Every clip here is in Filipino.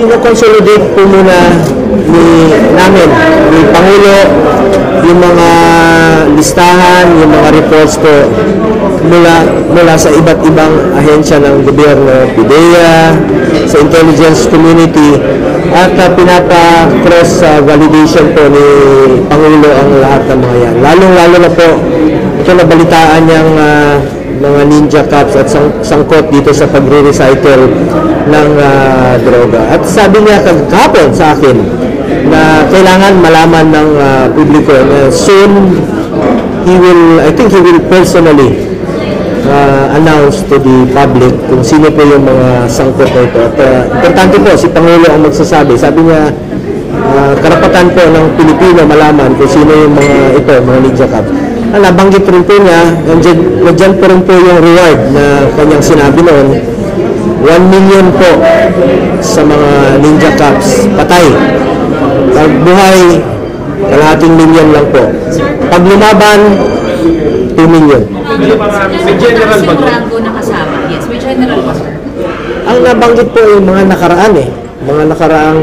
Kino-consolidate po muna ni Pangulo yung mga listahan, yung mga reports po mula sa iba't ibang ahensya ng gobyerno, PIDEA, sa intelligence community, at pinapa-cross validation po ni Pangulo ang lahat ng mga yan. Lalong-lalo na po ito nabalitaan niyang mga ninja cops at sangkot dito sa pagre-recycle ng droga. At sabi niya kahapon sa akin na kailangan malaman ng publiko na soon I think he will personally announce to the public kung sino po yung mga sangkot na ito. At importante po, si Pangulo ang magsasabi. Sabi niya, karapatan po ng Pilipino malaman kung sino yung mga ninja cops. Nabanggit rin po niya, nandiyan po rin po yung reward na kanyang sinabi noon, 1 million po sa mga ninja cops, patay. Pag buhay, kalahating million lang po. Pag lumaban, 2 million. May general ba? Yes, may general ba, sir? Ang nabanggit po yung mga nakaraan mga nakaraang,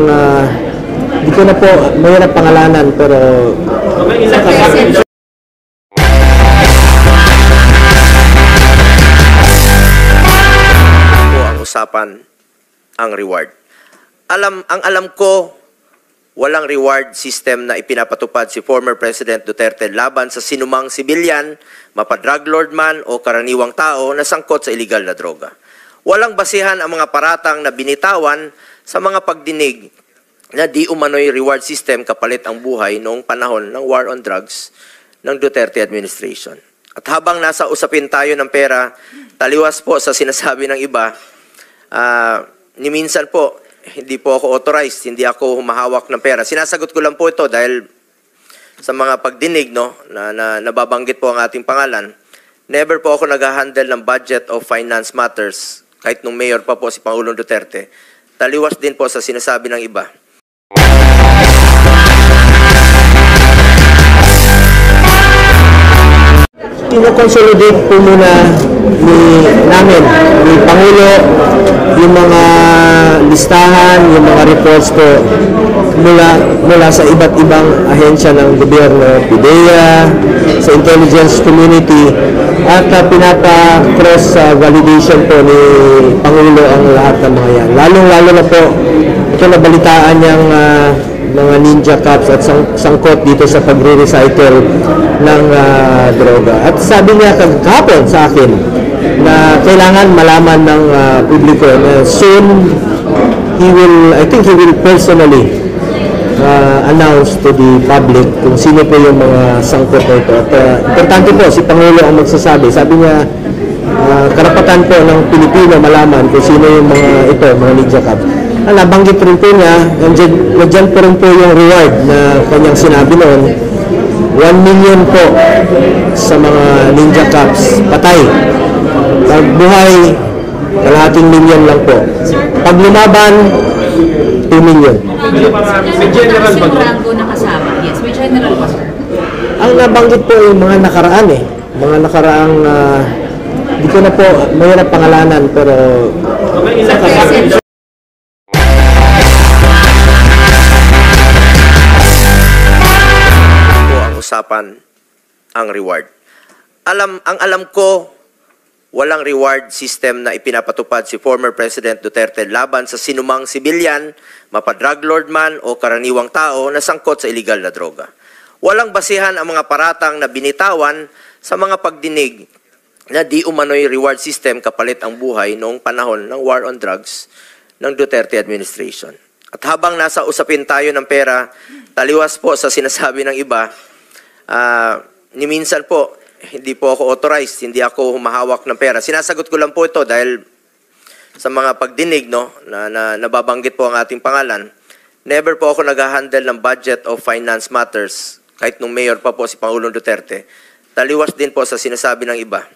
di ko na po mahirap pangalanan, pero usapan ang reward. Ang alam ko, walang reward system na ipinapatupad si former President Duterte laban sa sinumang sibilyan, mapa-drug lord man o karaniwang tao na sangkot sa iligal na droga. Walang basihan ang mga paratang na binitawan sa mga pagdinig na di umano'y reward system kapalit ang buhay noong panahon ng war on drugs ng Duterte administration. At habang nasa usapin tayo ng pera, taliwas po sa sinasabi ng iba, ni minsan po, hindi po ako authorized, hindi ako humahawak ng pera. Sinasagot ko lang po ito dahil sa mga pagdinig na nababanggit po ang ating pangalan. Never po ako nag-handle ng budget of finance matters, kahit nung mayor pa po si Pangulong Duterte. Taliwas din po sa sinasabi ng iba. Kino-consolidate po muna ni Pangulo yung mga listahan, yung mga reports po mula sa iba't ibang ahensya ng gobyerno, PIDEA, sa intelligence community, at pinapa-cross validation po ni Pangulo ang lahat ng mga yan. Lalong-lalo na po ito nabalitaan niyang mga ninja cops at sangkot dito sa pagre-recycle ng droga. At sabi niya kahapon sa akin na kailangan malaman ng publiko na soon I think he will personally announce to the public kung sino po yung mga sangkot na ito. At importante po, si Pangulo ang magsasabi. Sabi niya, karapatan po ng Pilipino malaman kung sino yung mga ninja cops. Nabanggit rin po niya, nandiyan po rin po yung reward na kanyang sinabi noon, 1 million po sa mga ninja cops, patay. Pag buhay, kalahating million lang po. Pag lumaban, 2 million. May general ba? Yes, may general ba, sir? Ang nabanggit po yung mga nakaraan mga nakaraang, di ko na po mahirap pangalanan, pero usapan ang reward. Ang alam ko, walang reward system na ipinapatupad si former President Duterte laban sa sinumang sibilyan, mapa-drug lord man o karaniwang tao na sangkot sa iligal na droga. Walang basihan ang mga paratang na binitawan sa mga pagdinig na di umano'y reward system kapalit ang buhay noong panahon ng war on drugs ng Duterte administration. At habang nasa usapin tayo ng pera, taliwas po sa sinasabi ng iba, ni minsan po, hindi po ako authorized, hindi ako humahawak ng pera. Sinasagot ko lang po ito dahil sa mga pagdinig na nababanggit po ang ating pangalan. Never po ako nag-handle ng budget of finance matters, kahit nung mayor pa po si Pangulong Duterte. Taliwas din po sa sinasabi ng iba.